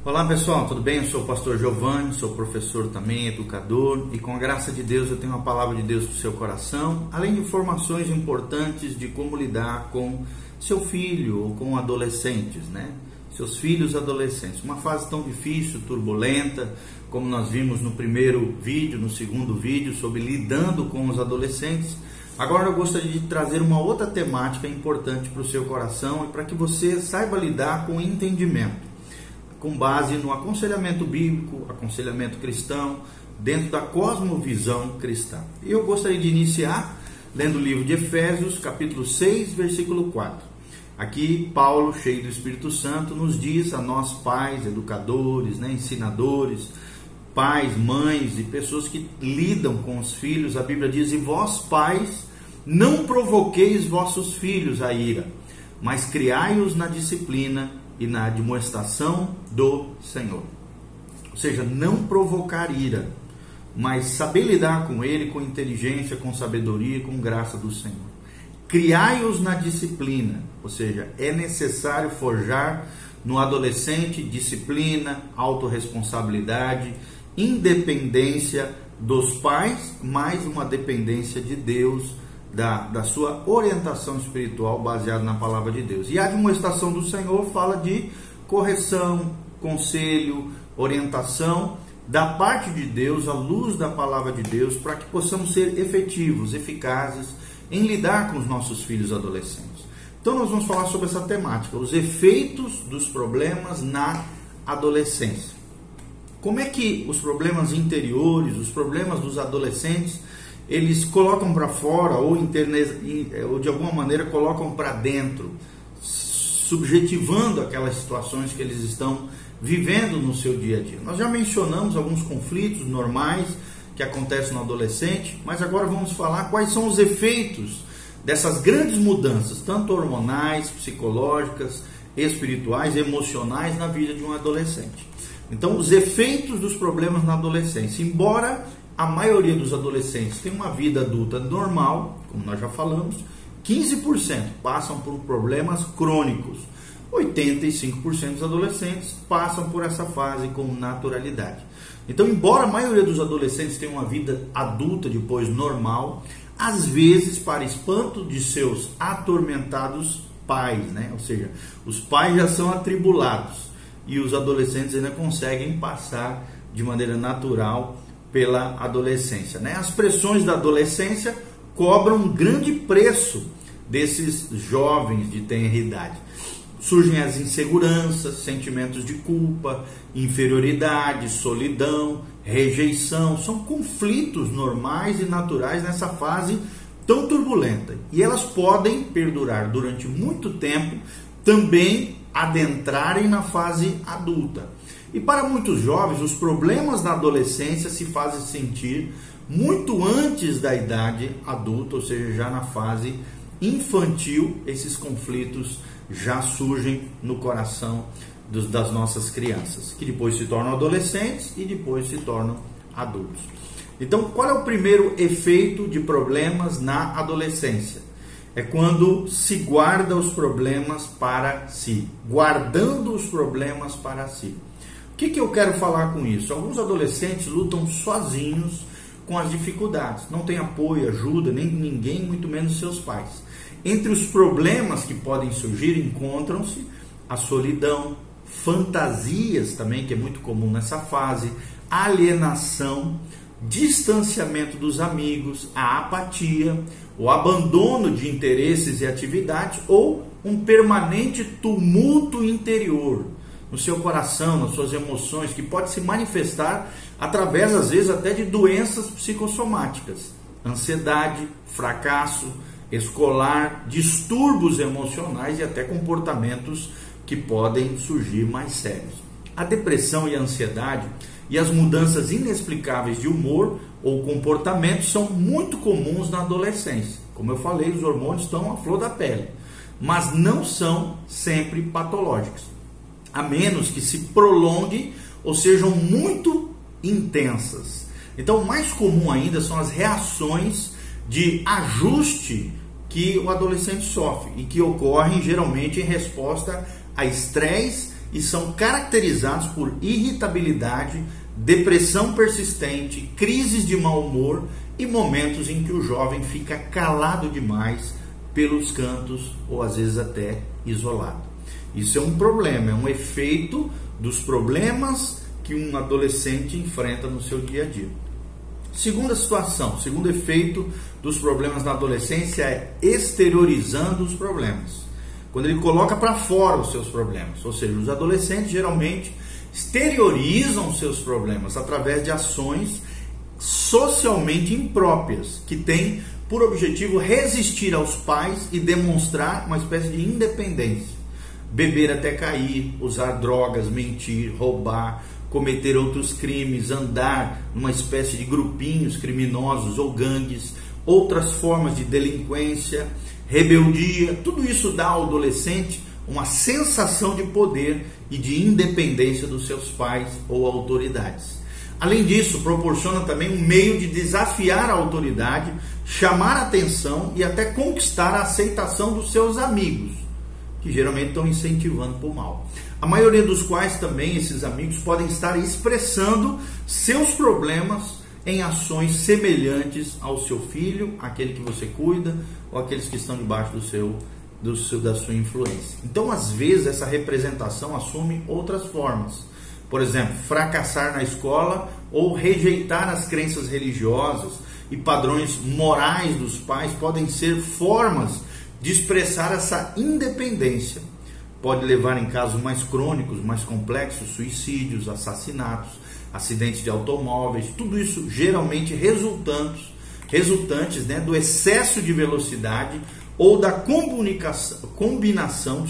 Olá pessoal, tudo bem? Eu sou o pastor Giovanni, sou professor também, educador, e com a graça de Deus eu tenho uma palavra de Deus para o seu coração, além de informações importantes de como lidar com seu filho ou com adolescentes, né? Seus filhos adolescentes, uma fase tão difícil, turbulenta, como nós vimos no primeiro vídeo, no segundo vídeo, sobre lidando com os adolescentes. Agora eu gostaria de trazer uma outra temática importante para o seu coração e para que você saiba lidar com entendimento, com base no aconselhamento bíblico, aconselhamento cristão, dentro da cosmovisão cristã. E eu gostaria de iniciar lendo o livro de Efésios, capítulo 6, versículo 4. Aqui, Paulo, cheio do Espírito Santo, nos diz a nós pais, educadores, ensinadores, pais, mães e pessoas que lidam com os filhos, a Bíblia diz: e vós pais, não provoqueis vossos filhos a ira, mas criai-os na disciplina e na admoestação do Senhor. Ou seja, não provocar ira, mas saber lidar com ele com inteligência, com sabedoria, com graça do Senhor. Criai-os na disciplina, ou seja, é necessário forjar no adolescente disciplina, autorresponsabilidade, independência dos pais, mais uma dependência de Deus, da sua orientação espiritual baseada na palavra de Deus. E a admoestação do Senhor fala de correção, conselho, orientação da parte de Deus, à luz da palavra de Deus, para que possamos ser efetivos, eficazes em lidar com os nossos filhos adolescentes. Então nós vamos falar sobre essa temática, os efeitos dos problemas na adolescência. Como é que os problemas interiores, os problemas dos adolescentes, eles colocam para fora ou de alguma maneira colocam para dentro, subjetivando aquelas situações que eles estão vivendo no seu dia a dia. Nós já mencionamos alguns conflitos normais que acontecem no adolescente, mas agora vamos falar quais são os efeitos dessas grandes mudanças, tanto hormonais, psicológicas, espirituais, emocionais na vida de um adolescente. Então, os efeitos dos problemas na adolescência, embora a maioria dos adolescentes tenha uma vida adulta normal, como nós já falamos, 15% passam por problemas crônicos. 85% dos adolescentes passam por essa fase com naturalidade. Então, embora a maioria dos adolescentes tenha uma vida adulta depois normal, às vezes, para espanto de seus atormentados pais, Ou seja, os pais já são atribulados e os adolescentes ainda conseguem passar de maneira natural pela adolescência, As pressões da adolescência cobram um grande preço desses jovens de tenra idade. Surgem as inseguranças, sentimentos de culpa, inferioridade, solidão, rejeição. São conflitos normais e naturais nessa fase tão turbulenta. E elas podem perdurar durante muito tempo, também adentrarem na fase adulta. E para muitos jovens, os problemas da adolescência se fazem sentir muito antes da idade adulta, ou seja, já na fase infantil, esses conflitos já surgem no coração das nossas crianças, que depois se tornam adolescentes e depois se tornam adultos. Então, qual é o primeiro efeito de problemas na adolescência? É quando se guarda os problemas para si, guardando os problemas para si. O que eu quero falar com isso? Alguns adolescentes lutam sozinhos com as dificuldades, não tem apoio, ajuda, nem ninguém, muito menos seus pais. Entre os problemas que podem surgir encontram-se a solidão, fantasias também, que é muito comum nessa fase, alienação, distanciamento dos amigos, a apatia, o abandono de interesses e atividades ou um permanente tumulto interior no seu coração, nas suas emoções, que pode se manifestar através, às vezes, até de doenças psicossomáticas, ansiedade, fracasso escolar, distúrbios emocionais e até comportamentos que podem surgir mais sérios. A depressão e a ansiedade e as mudanças inexplicáveis de humor ou comportamento são muito comuns na adolescência. Como eu falei, os hormônios estão à flor da pele, mas não são sempre patológicos, a menos que se prolonguem ou sejam muito intensas. Então, o mais comum ainda são as reações de ajuste que o adolescente sofre e que ocorrem geralmente em resposta a estresse e são caracterizados por irritabilidade, depressão persistente, crises de mau humor e momentos em que o jovem fica calado demais pelos cantos ou às vezes até isolado. Isso é um problema, é um efeito dos problemas que um adolescente enfrenta no seu dia a dia. Segunda situação, segundo efeito dos problemas na adolescência é exteriorizando os problemas. Quando ele coloca para fora os seus problemas, ou seja, os adolescentes geralmente exteriorizam os seus problemas através de ações socialmente impróprias, que têm por objetivo resistir aos pais e demonstrar uma espécie de independência. Beber até cair, usar drogas, mentir, roubar, cometer outros crimes, andar numa espécie de grupinhos criminosos ou gangues, outras formas de delinquência, rebeldia, tudo isso dá ao adolescente uma sensação de poder e de independência dos seus pais ou autoridades. Além disso, proporciona também um meio de desafiar a autoridade, chamar a atenção e até conquistar a aceitação dos seus amigos, que geralmente estão incentivando para o mal. A maioria dos quais também esses amigos podem estar expressando seus problemas em ações semelhantes ao seu filho, aquele que você cuida, ou aqueles que estão debaixo da sua influência. Então, às vezes, essa representação assume outras formas. Por exemplo, fracassar na escola ou rejeitar as crenças religiosas e padrões morais dos pais podem ser formas de expressar essa independência. Pode levar em casos mais crônicos, mais complexos, suicídios, assassinatos, acidentes de automóveis, tudo isso geralmente resultantes do excesso de velocidade ou da combinação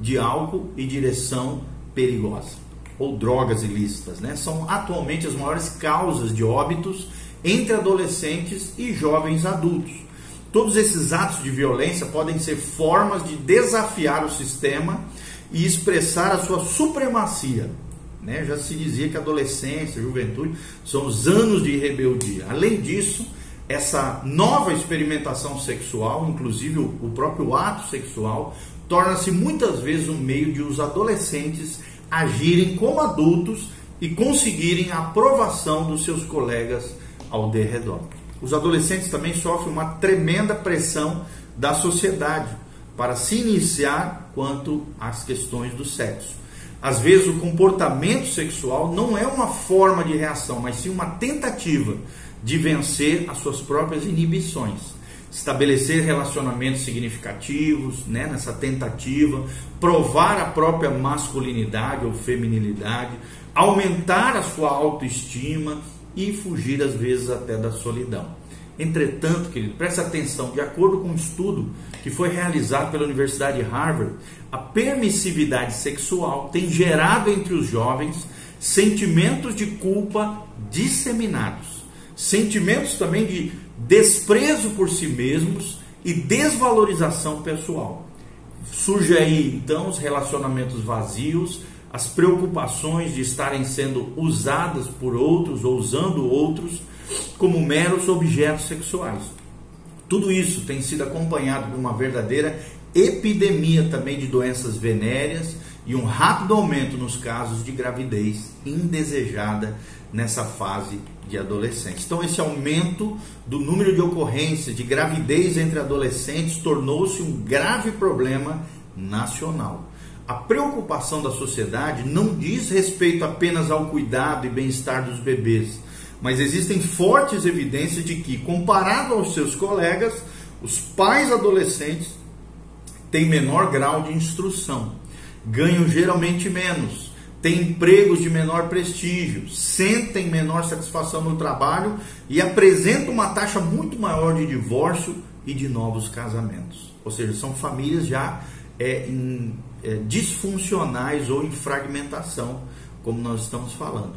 de álcool e direção perigosa, ou drogas ilícitas, São atualmente as maiores causas de óbitos entre adolescentes e jovens adultos. Todos esses atos de violência podem ser formas de desafiar o sistema e expressar a sua supremacia. Já se dizia que a adolescência, a juventude, são os anos de rebeldia. Além disso, essa nova experimentação sexual, inclusive o próprio ato sexual, torna-se muitas vezes um meio de os adolescentes agirem como adultos e conseguirem a aprovação dos seus colegas ao derredor. Os adolescentes também sofrem uma tremenda pressão da sociedade para se iniciar quanto às questões do sexo. Às vezes o comportamento sexual não é uma forma de reação, mas sim uma tentativa de vencer as suas próprias inibições. Estabelecer relacionamentos significativos, nessa tentativa, provar a própria masculinidade ou feminilidade, aumentar a sua autoestima e fugir às vezes até da solidão. Entretanto, querido, preste atenção, de acordo com um estudo que foi realizado pela Universidade de Harvard, a permissividade sexual tem gerado entre os jovens sentimentos de culpa disseminados, sentimentos também de desprezo por si mesmos e desvalorização pessoal. Surge aí então os relacionamentos vazios, as preocupações de estarem sendo usadas por outros ou usando outros como meros objetos sexuais. Tudo isso tem sido acompanhado por uma verdadeira epidemia também de doenças venéreas e um rápido aumento nos casos de gravidez indesejada nessa fase de adolescência. Então, esse aumento do número de ocorrências de gravidez entre adolescentes tornou-se um grave problema nacional. A preocupação da sociedade não diz respeito apenas ao cuidado e bem-estar dos bebês, mas existem fortes evidências de que, comparado aos seus colegas, os pais adolescentes têm menor grau de instrução, ganham geralmente menos, têm empregos de menor prestígio, sentem menor satisfação no trabalho e apresentam uma taxa muito maior de divórcio e de novos casamentos. Ou seja, são famílias já disfuncionais ou em fragmentação, como nós estamos falando.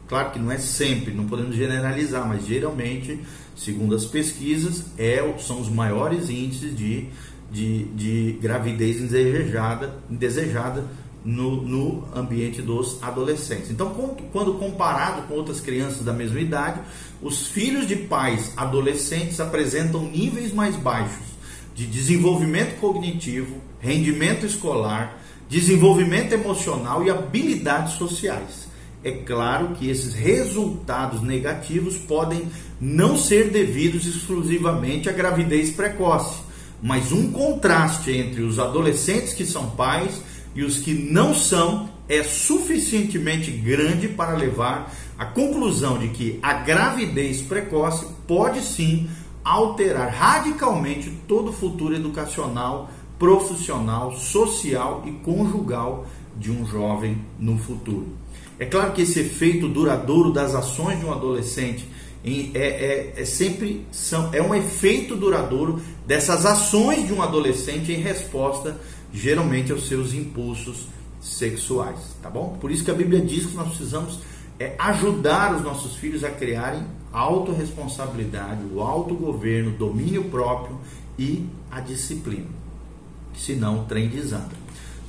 Claro que não é sempre, não podemos generalizar, mas geralmente, segundo as pesquisas, são os maiores índices de gravidez indesejada no ambiente dos adolescentes. Então, quando comparado com outras crianças da mesma idade, os filhos de pais adolescentes apresentam níveis mais baixos de desenvolvimento cognitivo, rendimento escolar, desenvolvimento emocional e habilidades sociais. É claro que esses resultados negativos podem não ser devidos exclusivamente à gravidez precoce, mas um contraste entre os adolescentes que são pais e os que não são é suficientemente grande para levar à conclusão de que a gravidez precoce pode sim alterar radicalmente todo o futuro educacional, profissional, social e conjugal de um jovem no futuro. É claro que esse efeito duradouro das ações de um adolescente é um efeito duradouro dessas ações de um adolescente em resposta geralmente aos seus impulsos sexuais, tá bom? Por isso que a Bíblia diz que nós precisamos ajudar os nossos filhos a criarem autorresponsabilidade, o autogoverno, o domínio próprio e a disciplina, senão o trem desanda.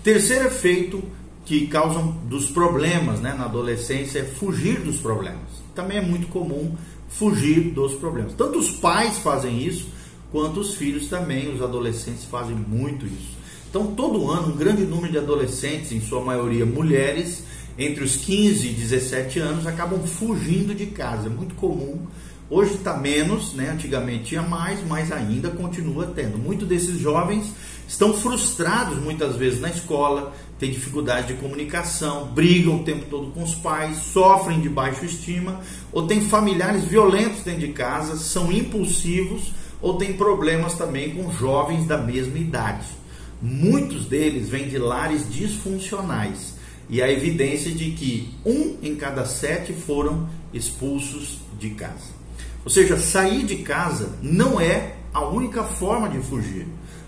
Terceiro efeito que causam dos problemas, na adolescência é fugir dos problemas. Também é muito comum fugir dos problemas. Tanto os pais fazem isso, quanto os filhos também, os adolescentes fazem muito isso. Então, todo ano, um grande número de adolescentes, em sua maioria mulheres, entre os 15 e 17 anos, acabam fugindo de casa. É muito comum. Hoje está menos, antigamente tinha mais, mas ainda continua tendo. Muitos desses jovens estão frustrados muitas vezes na escola, têm dificuldade de comunicação, brigam o tempo todo com os pais, sofrem de baixa estima, ou têm familiares violentos dentro de casa, são impulsivos, ou têm problemas também com jovens da mesma idade. Muitos deles vêm de lares disfuncionais, e há evidência de que 1 em cada 7 foram expulsos de casa. Ou seja, sair de casa não é a única forma de fugir.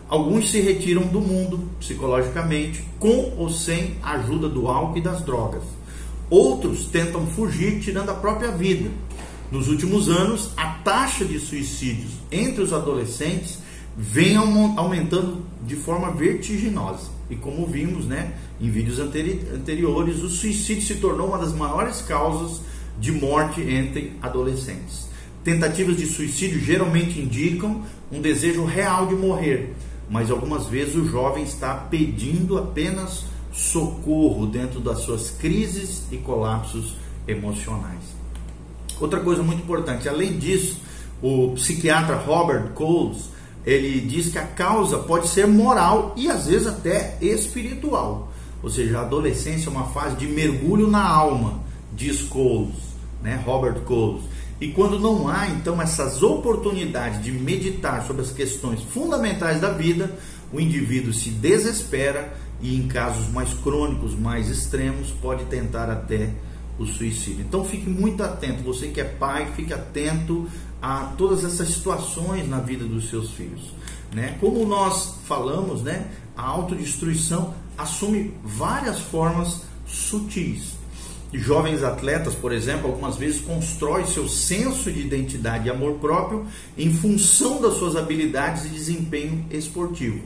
Alguns se retiram do mundo psicologicamente, com ou sem a ajuda do álcool e das drogas. Outros tentam fugir tirando a própria vida. Nos últimos anos, a taxa de suicídios entre os adolescentes vem aumentando de forma vertiginosa. E como vimos, em vídeos anteriores, o suicídio se tornou uma das maiores causas de morte entre adolescentes. Tentativas de suicídio geralmente indicam um desejo real de morrer, mas algumas vezes o jovem está pedindo apenas socorro dentro das suas crises e colapsos emocionais. Outra coisa muito importante, além disso, o psiquiatra Robert Coles, ele diz que a causa pode ser moral e às vezes até espiritual. Ou seja, a adolescência é uma fase de mergulho na alma, diz Coles, Robert Coles. E quando não há, então, essas oportunidades de meditar sobre as questões fundamentais da vida, o indivíduo se desespera e, em casos mais crônicos, mais extremos, pode tentar até o suicídio. Então, fique muito atento. Você que é pai, fique atento a todas essas situações na vida dos seus filhos. Como nós falamos, a autodestruição assume várias formas sutis. Jovens atletas, por exemplo, algumas vezes constroem seu senso de identidade e amor próprio em função das suas habilidades e desempenho esportivo.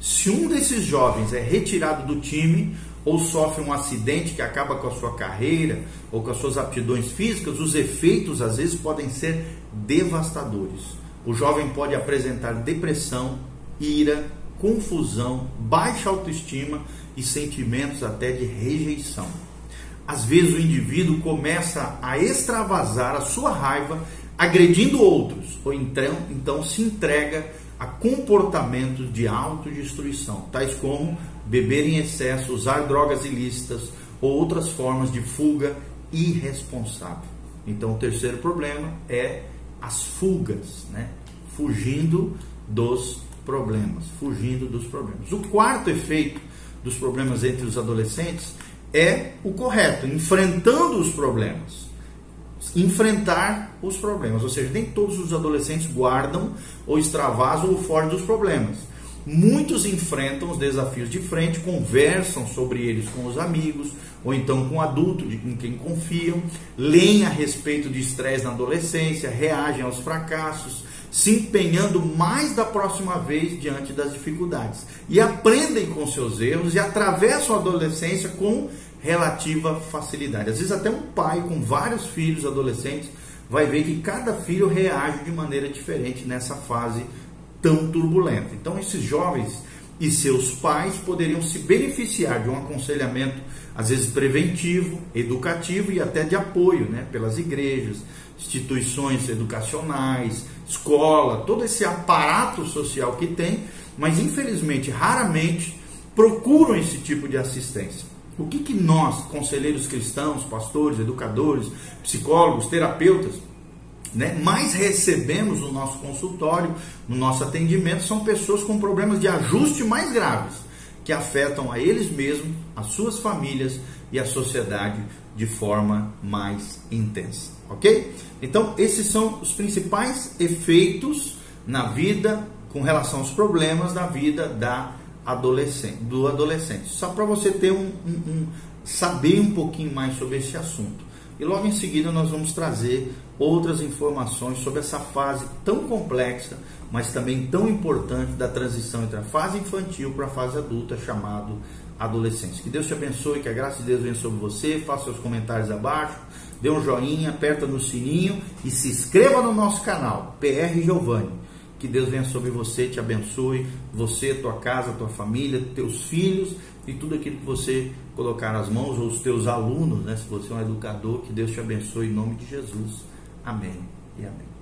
Se um desses jovens é retirado do time ou sofre um acidente que acaba com a sua carreira ou com as suas aptidões físicas, os efeitos às vezes podem ser devastadores. O jovem pode apresentar depressão, ira, confusão, baixa autoestima e sentimentos até de rejeição. Às vezes o indivíduo começa a extravasar a sua raiva agredindo outros, ou então se entrega a comportamentos de autodestruição, tais como beber em excesso, usar drogas ilícitas ou outras formas de fuga irresponsável. Então o terceiro problema é as fugas, fugindo dos problemas. O quarto efeito dos problemas entre os adolescentes é o correto, enfrentando os problemas. Enfrentar os problemas, ou seja, nem todos os adolescentes guardam ou extravasam ou fogem dos problemas. Muitos enfrentam os desafios de frente, conversam sobre eles com os amigos, ou então com o adulto em quem confiam, leem a respeito de estresse na adolescência, reagem aos fracassos, se empenhando mais da próxima vez diante das dificuldades. E aprendem com seus erros e atravessam a adolescência com relativa facilidade. Às vezes até um pai com vários filhos adolescentes vai ver que cada filho reage de maneira diferente nessa fase tão turbulenta. Então esses jovens, e seus pais poderiam se beneficiar de um aconselhamento, às vezes preventivo, educativo e até de apoio, né, pelas igrejas, instituições educacionais, escola, todo esse aparato social que tem, mas infelizmente, raramente procuram esse tipo de assistência. O que nós, conselheiros cristãos, pastores, educadores, psicólogos, terapeutas, né, mais recebemos no nosso consultório, no nosso atendimento, são pessoas com problemas de ajuste mais graves, que afetam a eles mesmos, as suas famílias e a sociedade de forma mais intensa, ok? Então, esses são os principais efeitos na vida com relação aos problemas da vida do adolescente. Só para você ter saber um pouquinho mais sobre esse assunto. E logo em seguida nós vamos trazer outras informações sobre essa fase tão complexa, mas também tão importante da transição entre a fase infantil para a fase adulta, chamado adolescência. Que Deus te abençoe, que a graça de Deus venha sobre você. Faça seus comentários abaixo, dê um joinha, aperta no sininho e se inscreva no nosso canal, PR Giovanni. Que Deus venha sobre você, te abençoe, você, tua casa, tua família, teus filhos e tudo aquilo que você colocar nas mãos, ou os teus alunos, né? Se você é um educador, que Deus te abençoe em nome de Jesus. Amém e amém.